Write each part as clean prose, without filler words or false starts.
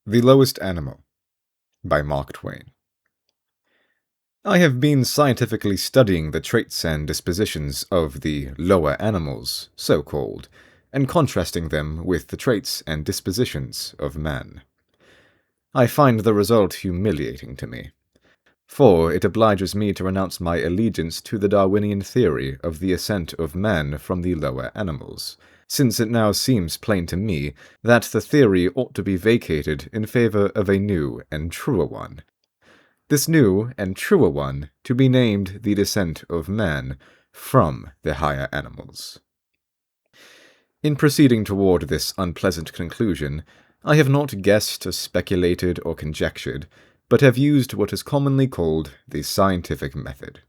The Lowest Animal by Mark Twain. I have been scientifically studying the traits and dispositions of the lower animals, so-called, and contrasting them with the traits and dispositions of man. I find the result humiliating to me, for it obliges me to renounce my allegiance to the Darwinian theory of the ascent of man from the lower animals, since it now seems plain to me that the theory ought to be vacated in favor of a new and truer one. This new and truer one to be named the descent of man from the higher animals. In proceeding toward this unpleasant conclusion, I have not guessed or speculated or conjectured, but have used what is commonly called the scientific method.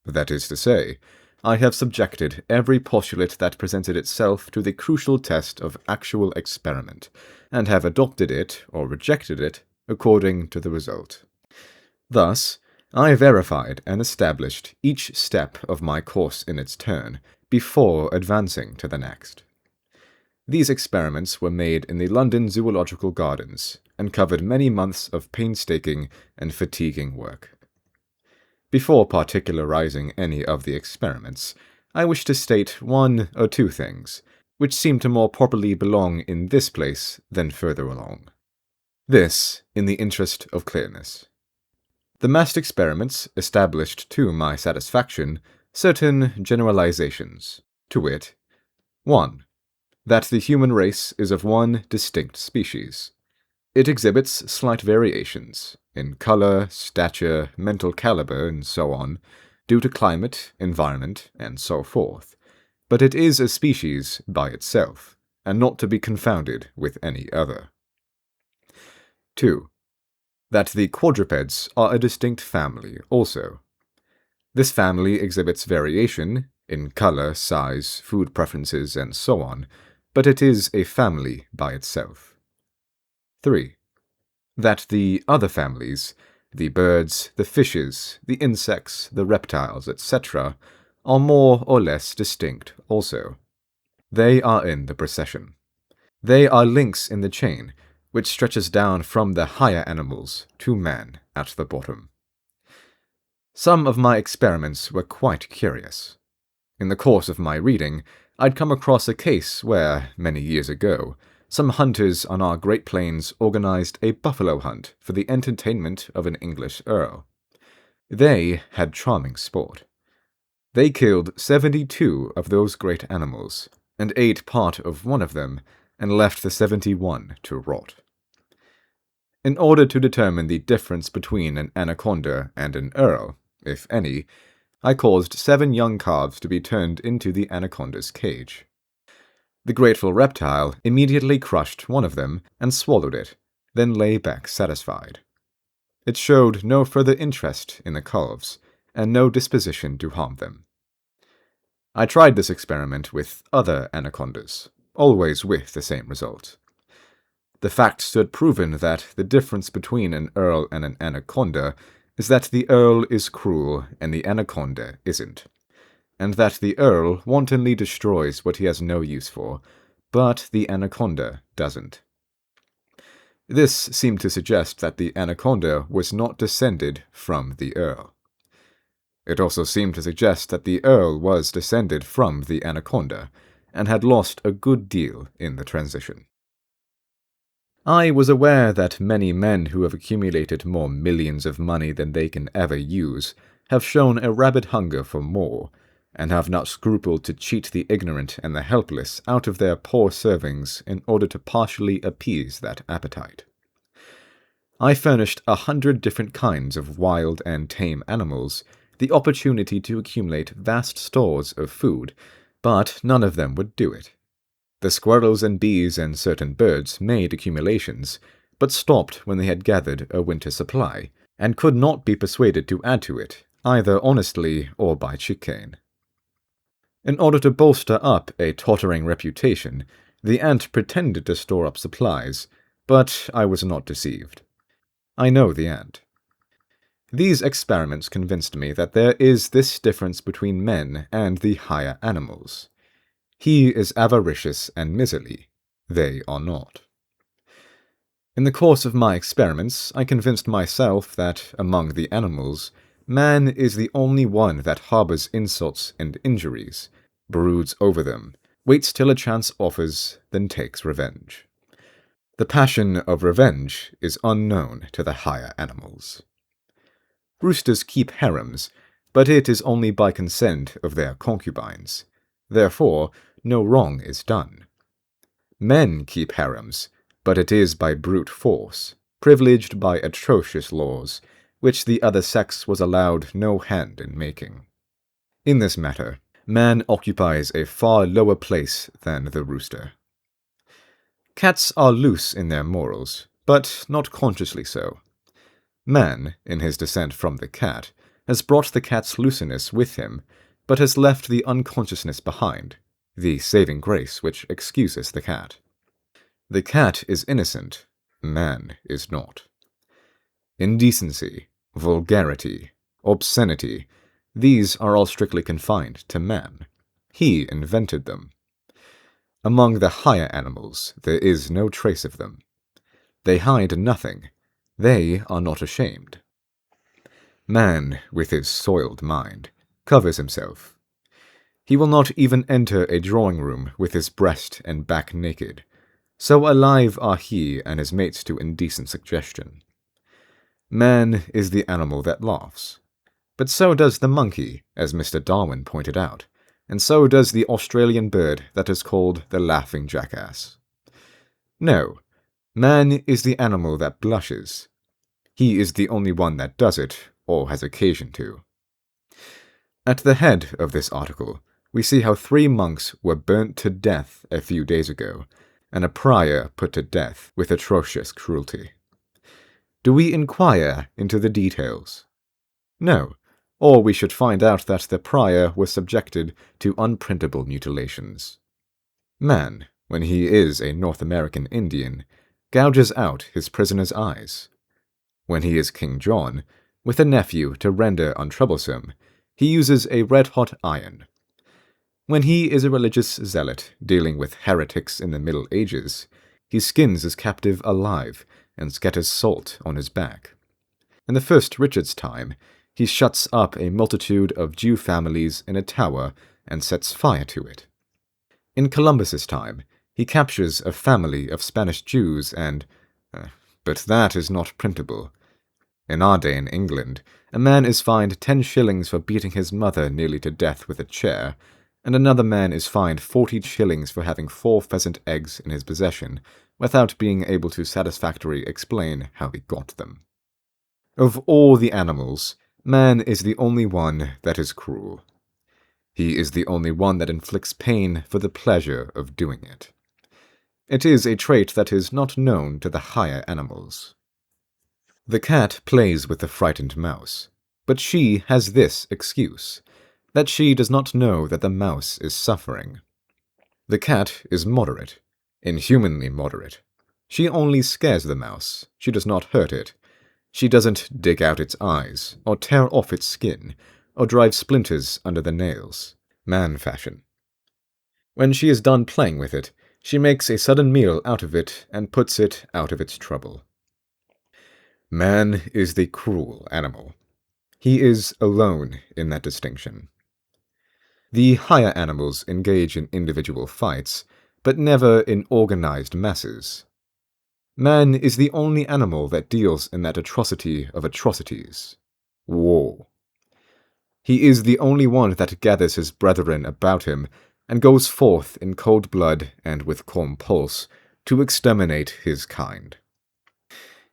That is to say, I have subjected every postulate that presented itself to the crucial test of actual experiment, and have adopted it or rejected it according to the result. Thus, I verified and established each step of my course in its turn, before advancing to the next. These experiments were made in the London Zoological Gardens, and covered many months of painstaking and fatiguing work. Before particularizing any of the experiments, I wish to state one or two things, which seem to more properly belong in this place than further along. This, in the interest of clearness. The massed experiments established to my satisfaction certain generalizations, to wit, 1. That the human race is of one distinct species. It exhibits slight variations in color, stature, mental caliber, and so on, due to climate, environment, and so forth, but it is a species by itself, and not to be confounded with any other. 2. That the quadrupeds are a distinct family also. This family exhibits variation in color, size, food preferences, and so on, but it is a family by itself. 3. That the other families, the birds, the fishes, the insects, the reptiles, etc., are more or less distinct also. They are in the procession. They are links in the chain, which stretches down from the higher animals to man at the bottom. Some of my experiments were quite curious. In the course of my reading, I'd come across a case where, many years ago, some hunters on our Great Plains organized a buffalo hunt for the entertainment of an English earl. They had charming sport. They killed 72 of those great animals, and ate part of one of them, and left the 71 to rot. In order to determine the difference between an anaconda and an earl, if any, I caused 7 young calves to be turned into the anaconda's cage. The grateful reptile immediately crushed one of them and swallowed it, then lay back satisfied. It showed no further interest in the calves, and no disposition to harm them. I tried this experiment with other anacondas, always with the same result. The fact stood proven that the difference between an earl and an anaconda is that the earl is cruel and the anaconda isn't, and that the earl wantonly destroys what he has no use for, but the anaconda doesn't. This seemed to suggest that the anaconda was not descended from the earl. It also seemed to suggest that the earl was descended from the anaconda, and had lost a good deal in the transition. I was aware that many men who have accumulated more millions of money than they can ever use have shown a rabid hunger for more, and have not scrupled to cheat the ignorant and the helpless out of their poor servings in order to partially appease that appetite. I furnished 100 different kinds of wild and tame animals the opportunity to accumulate vast stores of food, but none of them would do it. The squirrels and bees and certain birds made accumulations, but stopped when they had gathered a winter supply, and could not be persuaded to add to it, either honestly or by chicane. In order to bolster up a tottering reputation, the ant pretended to store up supplies, but I was not deceived. I know the ant. These experiments convinced me that there is this difference between men and the higher animals. He is avaricious and miserly, they are not. In the course of my experiments, I convinced myself that, among the animals, man is the only one that harbors insults and injuries, broods over them, waits till a chance offers, then takes revenge. The passion of revenge is unknown to the higher animals. Roosters keep harems, but it is only by consent of their concubines. Therefore, no wrong is done. Men keep harems, but it is by brute force, privileged by atrocious laws, which the other sex was allowed no hand in making. In this matter, man occupies a far lower place than the rooster. Cats are loose in their morals, but not consciously so. Man, in his descent from the cat, has brought the cat's looseness with him, but has left the unconsciousness behind, the saving grace which excuses the cat. The cat is innocent, man is not. Indecency, vulgarity, obscenity, these are all strictly confined to man. He invented them. Among the higher animals, there is no trace of them. They hide nothing. They are not ashamed. Man, with his soiled mind, covers himself. He will not even enter a drawing-room with his breast and back naked. So alive are he and his mates to indecent suggestion. Man is the animal that laughs. But so does the monkey, as Mr. Darwin pointed out, and so does the Australian bird that is called the laughing jackass. No, man is the animal that blushes. He is the only one that does it, or has occasion to. At the head of this article, we see how 3 monks were burnt to death a few days ago, and a prior put to death with atrocious cruelty. Do we inquire into the details? No, or we should find out that the prior was subjected to unprintable mutilations. Man, when he is a North American Indian, gouges out his prisoner's eyes. When he is King John, with a nephew to render untroublesome, he uses a red-hot iron. When he is a religious zealot dealing with heretics in the Middle Ages, he skins his captive alive and scatters salt on his back. In the first Richard's time, he shuts up a multitude of Jew families in a tower and sets fire to it. In Columbus's time, he captures a family of Spanish Jews and... but that is not printable. In our day in England, a man is fined 10 shillings for beating his mother nearly to death with a chair, and another man is fined 40 shillings for having 4 pheasant eggs in his possession, without being able to satisfactorily explain how he got them. Of all the animals, man is the only one that is cruel. He is the only one that inflicts pain for the pleasure of doing it. It is a trait that is not known to the higher animals. The cat plays with the frightened mouse, but she has this excuse, that she does not know that the mouse is suffering. The cat is moderate, inhumanly moderate. She only scares the mouse, she does not hurt it. She doesn't dig out its eyes, or tear off its skin, or drive splinters under the nails, man fashion. When she is done playing with it, she makes a sudden meal out of it and puts it out of its trouble. Man is the cruel animal. He is alone in that distinction. The higher animals engage in individual fights, but never in organized masses. Man is the only animal that deals in that atrocity of atrocities, war. He is the only one that gathers his brethren about him and goes forth in cold blood and with calm pulse to exterminate his kind.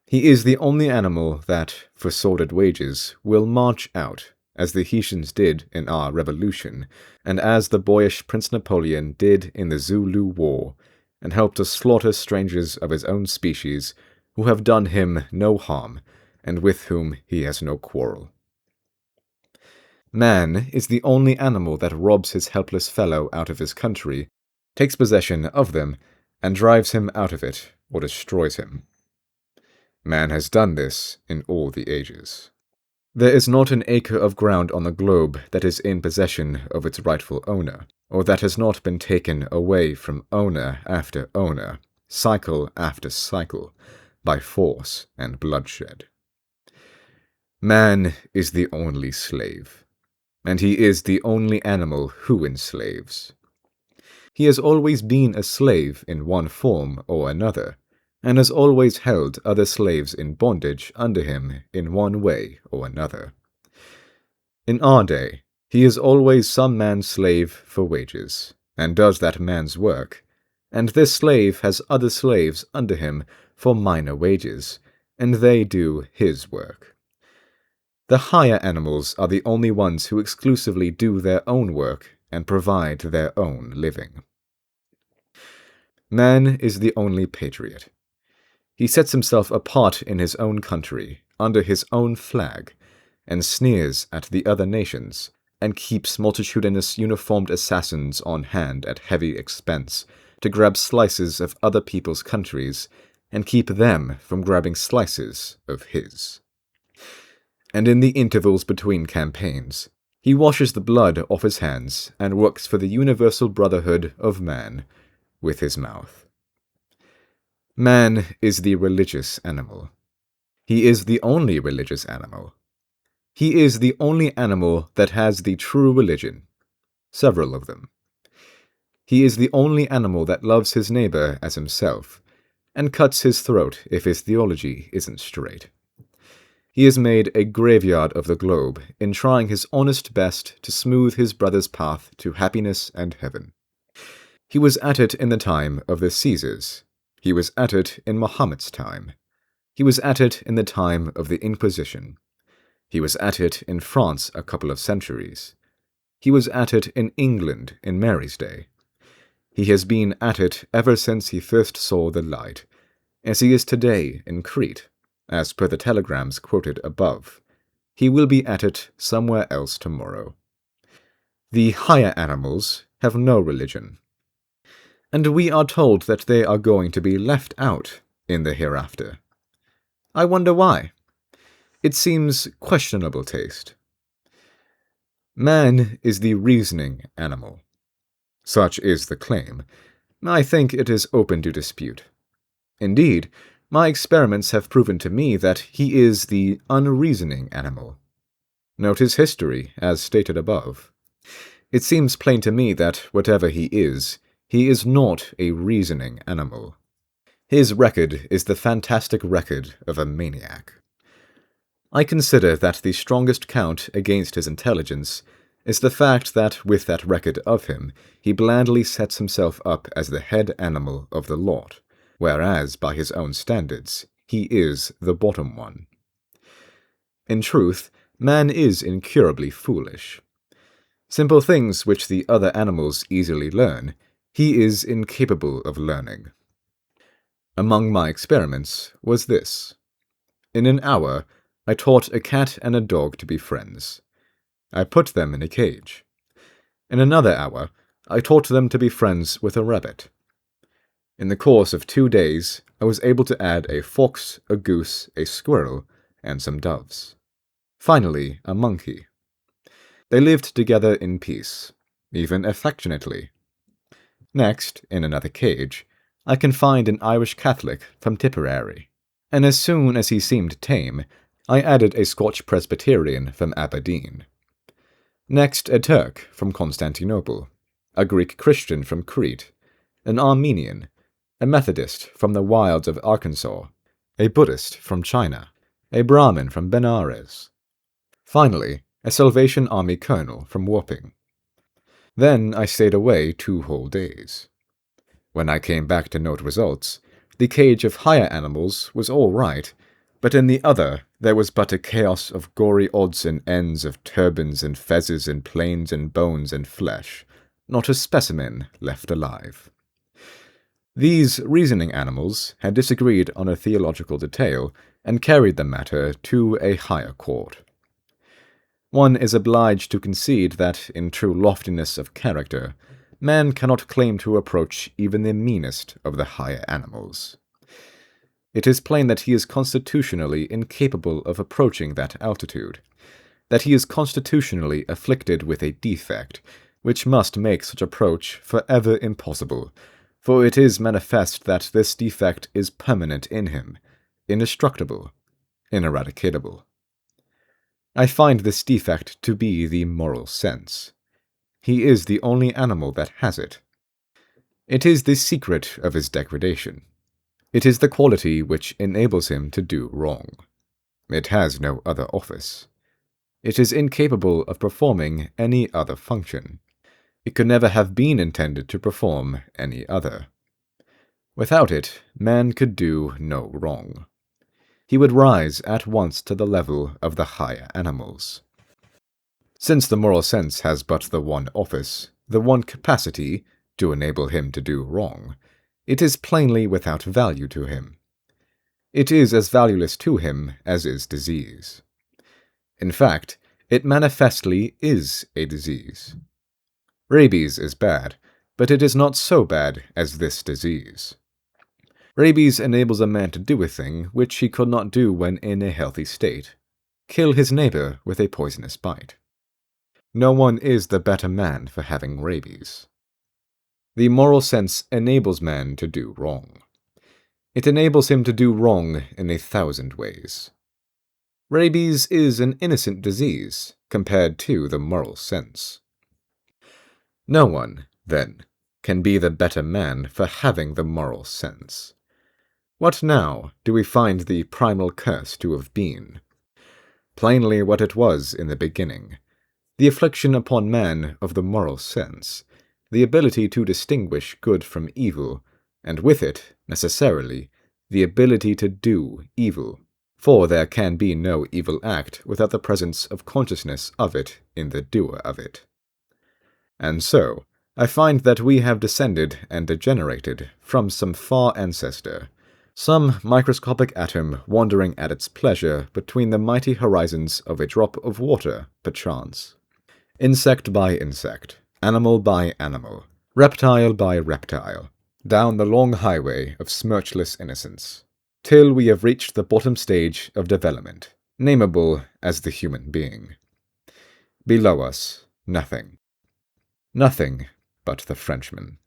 He is the only animal that, for sordid wages, will march out, as the Hessians did in our Revolution, and as the boyish Prince Napoleon did in the Zulu War, and help to slaughter strangers of his own species who have done him no harm, and with whom he has no quarrel. Man is the only animal that robs his helpless fellow out of his country, takes possession of them, and drives him out of it, or destroys him. Man has done this in all the ages. There is not an acre of ground on the globe that is in possession of its rightful owner, or that has not been taken away from owner after owner, cycle after cycle, by force and bloodshed. Man is the only slave, and he is the only animal who enslaves. He has always been a slave in one form or another, and has always held other slaves in bondage under him in one way or another. In our day, he is always some man's slave for wages, and does that man's work, and this slave has other slaves under him for minor wages, and they do his work. The higher animals are the only ones who exclusively do their own work and provide their own living. Man is the only patriot. He sets himself apart in his own country, under his own flag, and sneers at the other nations, and keeps multitudinous uniformed assassins on hand at heavy expense to grab slices of other people's countries and keep them from grabbing slices of his. And in the intervals between campaigns, he washes the blood off his hands and works for the universal brotherhood of man with his mouth. Man is the religious animal. He is the only religious animal. He is the only animal that has the true religion, several of them. He is the only animal that loves his neighbor as himself, and cuts his throat if his theology isn't straight. He has made a graveyard of the globe in trying his honest best to smooth his brother's path to happiness and heaven. He was at it in the time of the Caesars. He was at it in Muhammad's time. He was at it in the time of the Inquisition. He was at it in France a couple of centuries. He was at it in England in Mary's day. He has been at it ever since he first saw the light, as he is today in Crete, as per the telegrams quoted above. He will be at it somewhere else tomorrow. The higher animals have no religion, and we are told that they are going to be left out in the hereafter. I wonder why. It seems questionable taste. Man is the reasoning animal. Such is the claim. I think it is open to dispute. Indeed, my experiments have proven to me that he is the unreasoning animal. Note his history, as stated above. It seems plain to me that whatever he is not a reasoning animal. His record is the fantastic record of a maniac. I consider that the strongest count against his intelligence is the fact that with that record of him, he blandly sets himself up as the head animal of the lot, whereas by his own standards, he is the bottom one. In truth, man is incurably foolish. Simple things which the other animals easily learn, he is incapable of learning. Among my experiments was this. In an hour, I taught a cat and a dog to be friends. I put them in a cage. In another hour, I taught them to be friends with a rabbit. In the course of 2 days, I was able to add a fox, a goose, a squirrel, and some doves. Finally, a monkey. They lived together in peace, even affectionately. Next, in another cage, I confined an Irish Catholic from Tipperary, and as soon as he seemed tame, I added a Scotch Presbyterian from Aberdeen. Next, a Turk from Constantinople, a Greek Christian from Crete, an Armenian, a Methodist from the wilds of Arkansas, a Buddhist from China, a Brahmin from Benares. Finally, a Salvation Army colonel from Wapping. Then I stayed away 2 whole days. When I came back to note results, the cage of higher animals was all right, but in the other there was but a chaos of gory odds and ends of turbans and fezzes and planes and bones and flesh, not a specimen left alive. These reasoning animals had disagreed on a theological detail and carried the matter to a higher court. One is obliged to concede that, in true loftiness of character, man cannot claim to approach even the meanest of the higher animals. It is plain that he is constitutionally incapable of approaching that altitude, that he is constitutionally afflicted with a defect, which must make such approach forever impossible, for it is manifest that this defect is permanent in him, indestructible, ineradicatable. I find this defect to be the moral sense. He is the only animal that has it. It is the secret of his degradation. It is the quality which enables him to do wrong. It has no other office. It is incapable of performing any other function. It could never have been intended to perform any other. Without it, man could do no wrong. He would rise at once to the level of the higher animals. Since the moral sense has but the one office, the one capacity, to enable him to do wrong, it is plainly without value to him. It is as valueless to him as is disease. In fact, it manifestly is a disease. Rabies is bad, but it is not so bad as this disease. Rabies enables a man to do a thing which he could not do when in a healthy state: kill his neighbor with a poisonous bite. No one is the better man for having rabies. The moral sense enables man to do wrong. It enables him to do wrong in 1,000 ways. Rabies is an innocent disease compared to the moral sense. No one, then, can be the better man for having the moral sense. What now do we find the primal curse to have been? Plainly what it was in the beginning: the affliction upon man of the moral sense, the ability to distinguish good from evil, and with it, necessarily, the ability to do evil, for there can be no evil act without the presence of consciousness of it in the doer of it. And so, I find that we have descended and degenerated from some far ancestor, some microscopic atom wandering at its pleasure between the mighty horizons of a drop of water, perchance. Insect by insect, animal by animal, reptile by reptile, down the long highway of smirchless innocence, till we have reached the bottom stage of development, nameable as the human being. Below us, nothing. Nothing but the Frenchman.